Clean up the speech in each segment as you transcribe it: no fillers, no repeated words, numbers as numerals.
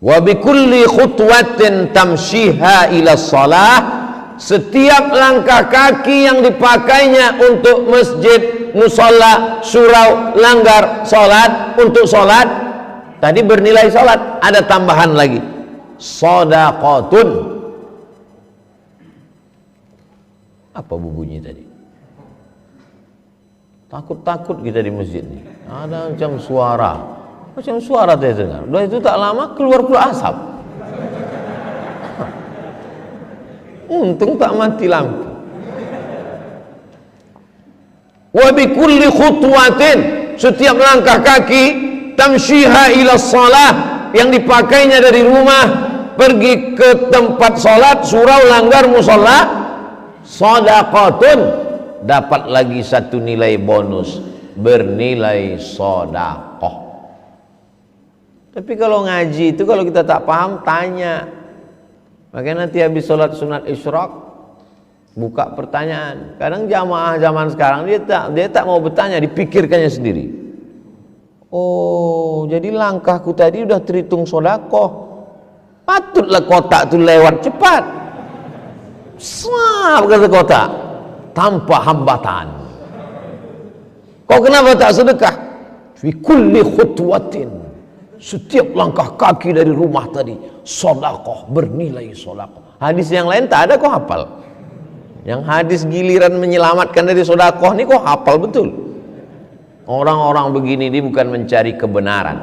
Wa bikulli khutwatin tamshiha ila shalah, setiap langkah kaki yang dipakainya untuk masjid, musola, surau, langgar, salat, untuk salat tadi bernilai salat, ada tambahan lagi shadaqatun. Apa bunyi tadi? Takut-takut kita di masjid nih, ada macam suara saya dengar. Udah itu tak lama keluar asap. Untung tak mati lampu. Wa bi kulli khutwatin, setiap langkah kaki, tamshiha ila shalah, yang dipakainya dari rumah pergi ke tempat salat, surau, langgar, musalla, shadaqatun, dapat lagi satu nilai bonus bernilai sedekah. Tapi kalau ngaji itu, kalau kita tak paham tanya. Makanya nanti habis sholat sunat isyraq buka pertanyaan. Kadang jamaah zaman sekarang dia tak mau bertanya, dipikirkannya sendiri. Oh, jadi langkahku tadi udah terhitung sedekah. Patutlah kotak itu lewat cepat. Swab kata kotak tanpa hambatan. Kau kenapa tak sedekah? Fi kulli khutwatin, setiap langkah kaki dari rumah tadi sedekah, bernilai sedekah. Hadis yang lain tak ada kau hafal. Yang hadis giliran menyelamatkan dari sedekah ini kau hafal betul. Orang-orang begini dia bukan mencari kebenaran,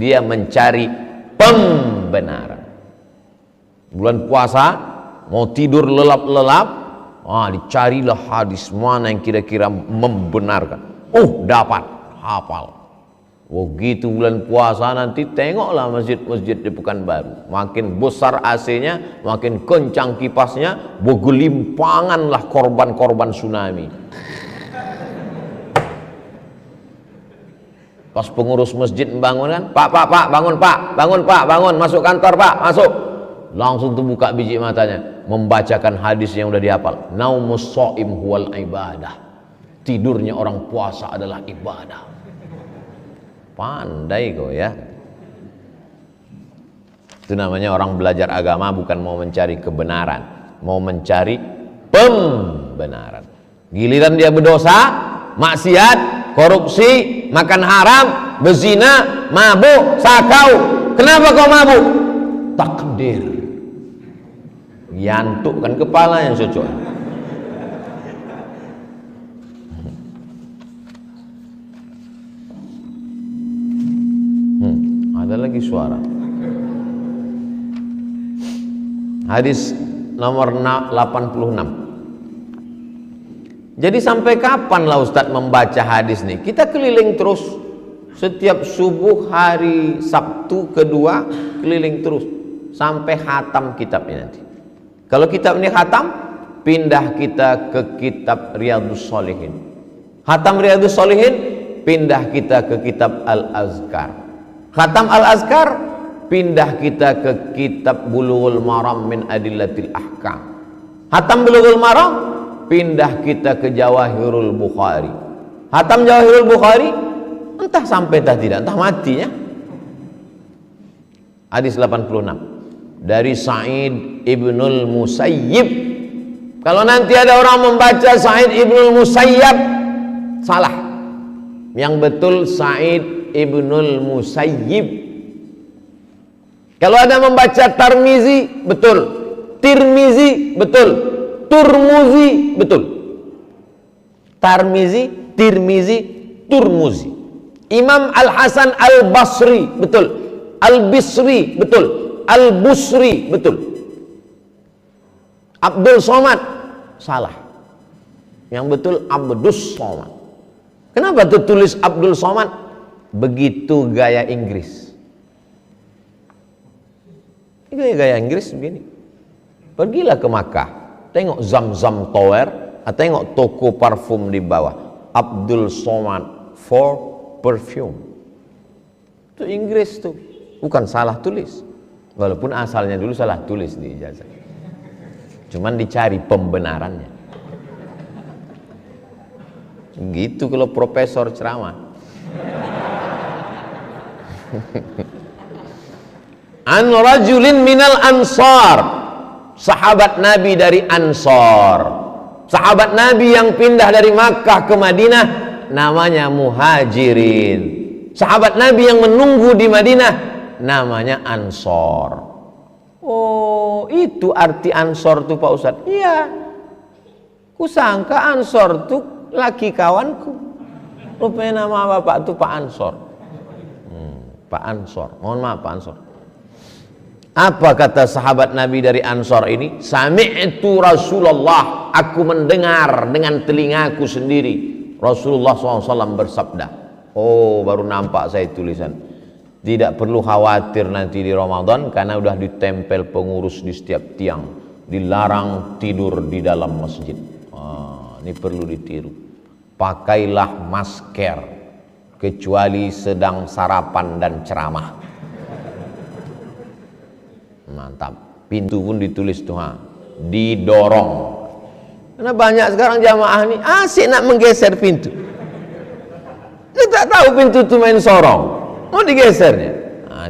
dia mencari pembenaran. Bulan puasa mau tidur lelap-lelap, dicarilah hadis mana yang kira-kira membenarkan. Dapat, hafal. Gitu bulan puasa nanti tengoklah masjid-masjid di Pekanbaru, makin besar AC-nya, makin kencang kipasnya, bergelimpanganlah korban-korban tsunami. Pas pengurus masjid membangun kan, Pak, bangun, masuk kantor Pak, masuk. Langsung tuh buka biji matanya, membacakan hadis yang udah dihafal. Naumus shaim huwal ibadah, tidurnya orang puasa adalah ibadah. Pandai kau ya. Itu namanya orang belajar agama bukan mau mencari kebenaran, mau mencari pembenaran. Giliran dia berdosa, maksiat, korupsi, makan haram, berzina, mabuk, sakau. Kenapa kau mabuk? Takdir. Yantukkan kepala yang cocok. Ada lagi suara. Hadis nomor 86. Jadi sampai kapan lah Ustadz membaca hadis nih? Kita keliling terus. Setiap subuh hari Sabtu kedua keliling terus sampai khatam kitabnya nanti. Kalau kitab ini khatam, pindah kita ke kitab Riyadhus Shalihin. Khatam Riyadhus Shalihin, pindah kita ke kitab Al-Azkar. Khatam Al-Azkar, pindah kita ke kitab Bulughul Maram min Adillatil Ahkam. Khatam Bulughul Maram, pindah kita ke Jawahirul Bukhari. Khatam Jawahirul Bukhari, entah sampai entah tidak, entah matinya. Hadis 86 dari Sa'id ibnul Musayyib. Kalau nanti ada orang membaca Sa'id ibnul Musayyab, salah. Yang betul Sa'id ibnul Musayyib. Kalau ada membaca Tarmizi, betul. Tirmizi, betul. Turmuzi, betul. Tarmizi, Tirmizi, Turmuzi. Imam Al-Hasan Al-Basri, betul. Al-Bisri, betul. Al-Busri, betul. Abdul Somad, salah. Yang betul Abdus Somad. Kenapa tertulis Abdul Somad? Begitu gaya Inggris. Gaya Inggris begini. Pergilah ke Makkah, tengok Zam-Zam Tower, tengok toko parfum di bawah, Abdul Somad for perfume. Itu Inggris tuh, bukan salah tulis. Walaupun asalnya dulu salah tulis di ijazah, cuman dicari pembenarannya. Gitu kalau profesor ceramah. an rajulin minal ansar, sahabat Nabi dari Ansor, sahabat Nabi yang pindah dari Makkah ke Madinah namanya Muhajirin, sahabat Nabi yang menunggu di Madinah namanya Ansor. Oh, itu arti Ansor tuh Pak Ustadz? Iya, kusangka Ansor tuh laki kawanku, rupanya nama bapak tuh Pak Ansor. Pak Ansor, mohon maaf Pak Ansor. Apa kata sahabat Nabi dari Ansor ini? Sami'tu Rasulullah, aku mendengar dengan telingaku sendiri Rasulullah SAW bersabda. Oh, baru nampak saya tulisan. Tidak perlu khawatir nanti di Ramadan karena udah ditempel pengurus di setiap tiang, dilarang tidur di dalam masjid. Ini perlu ditiru. Pakailah masker kecuali sedang sarapan dan ceramah. Mantap. Pintu pun ditulis tuh, didorong. Karena banyak sekarang jamaah ini asik nak menggeser pintu. Dia tak tahu pintu itu main sorong, mau digesernya.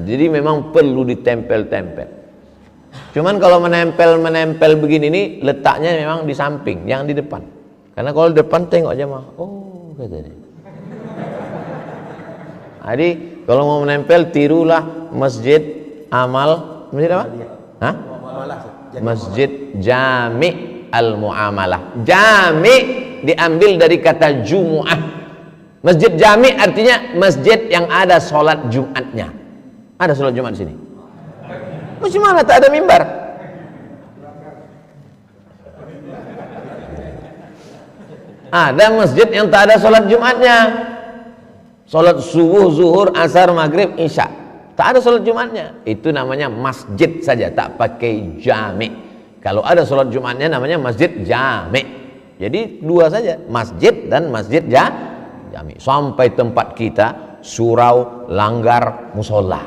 Jadi memang perlu ditempel-tempel. Cuman kalau menempel begini nih letaknya memang di samping, jangan di depan. Karena kalau di depan tengok jamaah, oh katanya. Jadi kalau mau menempel tirulah masjid masjid apa? Hah? Masjid Jami' Al-Mu'amalah. Jami' diambil dari kata Jumu'ah. Masjid Jami' artinya masjid yang ada sholat Jumatnya. Ada sholat Jumat di sini? Macam mana tak ada mimbar? Ada masjid yang tak ada sholat Jumatnya. Sholat subuh, zuhur, asar, maghrib, isya, tak ada sholat Jumatnya. Itu namanya masjid saja, tak pakai jami'. Kalau ada sholat Jumatnya namanya masjid jami'. Jadi dua saja, masjid dan masjid jami'. Sampai tempat kita surau, langgar, musola.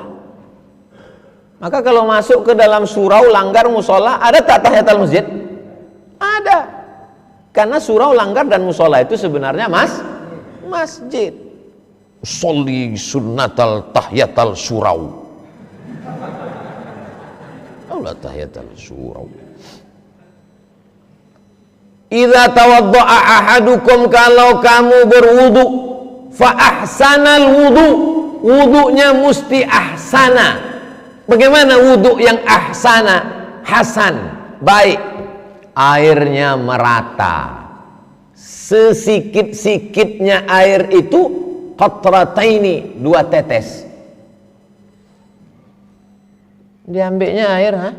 Maka kalau masuk ke dalam surau, langgar, musola, ada tak tahiyatul masjid? Ada. Karena surau, langgar dan musola itu sebenarnya masjid. Sholli sunnatal tahiyatal surau. Allah tahiyatal surau. Idza tawadda'a ahadukum, kalau kamu berwudu, fa ahsanal wudu, wudunya mesti ahsana. Bagaimana wudu yang ahsana? Hasan, baik. Airnya merata. Sesikit-sikitnya air itu qatrataini, 2 tetes. Diambilnya air,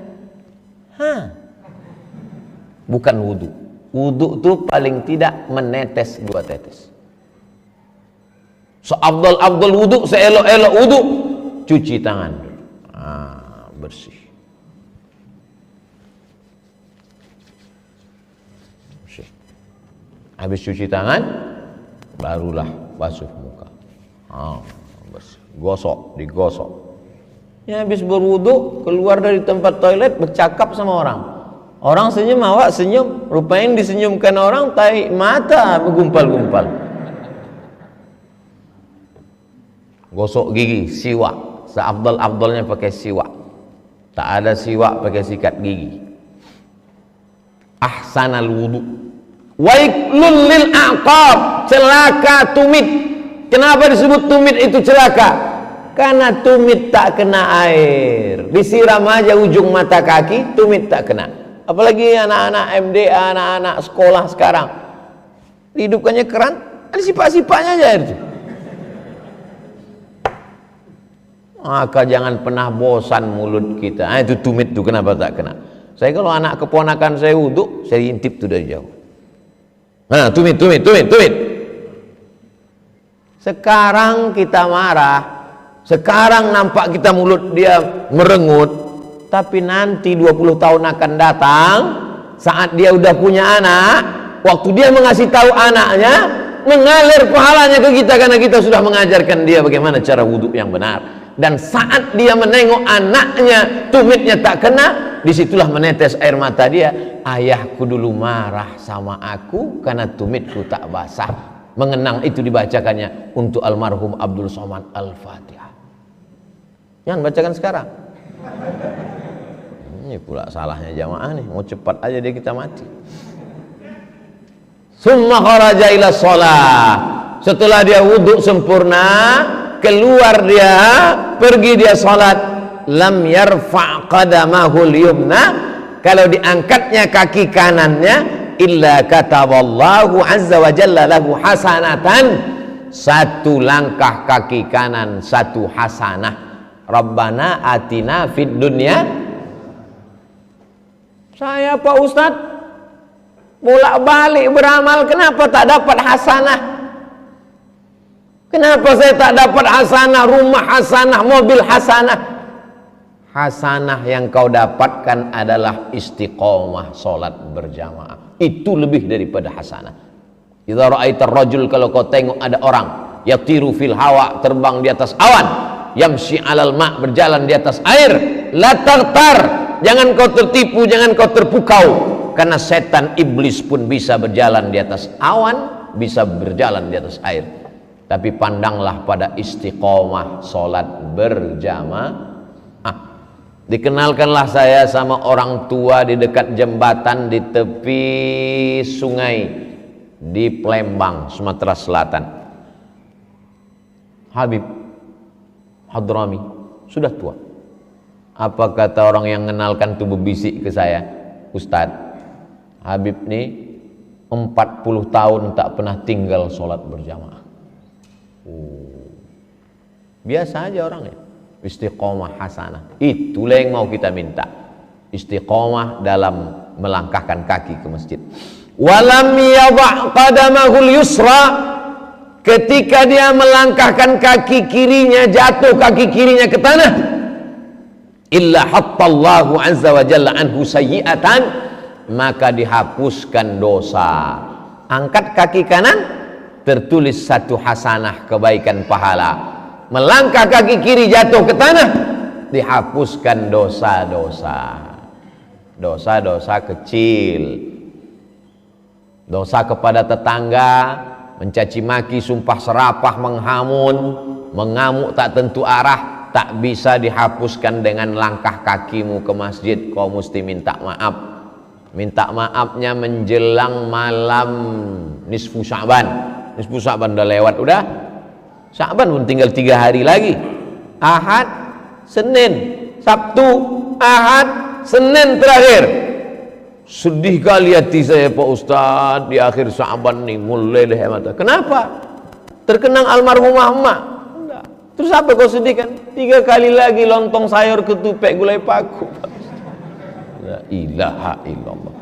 bukan wudu. Wudu itu paling tidak menetes 2 tetes. Seabdal wudu, seelok-elok wudu, cuci tangan. Bersih. Habis cuci tangan, barulah basuh muka. Bersih. Gosok, digosok. Ya, habis berwudu, keluar dari tempat toilet, bercakap sama orang. Orang senyum, awak senyum. Rupanya yang disenyumkan orang, tai mata bergumpal-gumpal. Gosok gigi, siwak. Seabdal-abdalnya pakai siwak. Tak ada siwak, pakai sikat gigi. Ahsanal wudu. Waiklul lil aqab, celaka tumit. Kenapa disebut tumit itu celaka? Karena tumit tak kena air. Disiram aja ujung mata kaki, tumit tak kena. Apalagi anak-anak MDA, anak-anak sekolah sekarang. Dihidupkannya keran, ada sifat-sifatnya aja itu. Maka jangan pernah bosan mulut kita. Itu tumit tuh, kenapa tak kena? Saya kalau anak keponakan saya wudhu, saya intip tuh dari jauh. Tumit. Sekarang kita marah, sekarang nampak kita mulut dia merengut, tapi nanti 20 tahun akan datang, saat dia udah punya anak, waktu dia mengasih tahu anaknya, mengalir pahalanya ke kita karena kita sudah mengajarkan dia bagaimana cara wudhu yang benar. Dan saat dia menengok anaknya, tumitnya tak kena, disitulah menetes air mata dia. Ayahku dulu marah sama aku karena tumitku tak basah. Mengenang itu dibacakannya untuk almarhum Abdul Somad Al-Fatihah. Jangan bacakan sekarang. Ini pula salahnya jamaah nih, mau cepat aja dia kita mati. Summa kharaja ila shalah. Setelah dia wudhu sempurna, keluar dia, pergi dia salat. Lam yarfa' qadamahul yumna, kalau diangkatnya kaki kanannya, illa kataballahu azza wa jalla lahu hasanatan, satu langkah kaki kanan satu hasanah. Rabbana atina fid dunya. Saya Pak Ustadz bolak-balik beramal, kenapa tak dapat hasanah? Kenapa saya tak dapat hasanah? Rumah hasanah, mobil hasanah. Hasanah yang kau dapatkan adalah istiqomah solat berjamaah. Itu lebih daripada hasanah. Idza ra'aitar rajul, kalau kau tengok ada orang yatiru fil hawa, terbang di atas awan, yamshi alal ma', berjalan di atas air, la taghtar, jangan kau tertipu, jangan kau terpukau, karena setan iblis pun bisa berjalan di atas awan, bisa berjalan di atas air. Tapi pandanglah pada istiqomah solat berjamaah. Dikenalkanlah saya sama orang tua di dekat jembatan di tepi sungai di Palembang, Sumatera Selatan. Habib Hadrami sudah tua. Apa kata orang yang mengenalkan tubuh bisik ke saya, Ustadz, Habib ini 40 tahun tak pernah tinggal sholat berjamaah. Biasa aja orangnya. Istiqomah hasanah, itulah yang mau kita minta. Istiqomah dalam melangkahkan kaki ke masjid. Walam yadha' qadamahul yusra, ketika dia melangkahkan kaki kirinya, jatuh kaki kirinya ke tanah, illa hattallahu azza wa jalla anhu sayyi'atan, maka dihapuskan dosa. Angkat kaki kanan, tertulis satu hasanah, kebaikan pahala. Melangkah kaki kiri, jatuh ke tanah, dihapuskan dosa-dosa. Dosa-dosa kecil, dosa kepada tetangga, mencaci maki, sumpah serapah, menghamun, mengamuk tak tentu arah, tak bisa dihapuskan dengan langkah kakimu ke masjid. Kau mesti minta maaf. Minta maafnya menjelang malam nisfu Sya'ban. Nisfu Sya'ban udah lewat, udah. Sya'ban pun tinggal 3 hari lagi. Ahad, Senin, Sabtu, Ahad, Senin terakhir. Sedih kali hati saya Pak Ustadz, di akhir Sya'ban nih mulai deh mata. Kenapa? Terkenang almarhumah emak. Terus apa kau sedih kan? 3 kali lagi lontong sayur ketupek gulai paku. La ilaha illallah.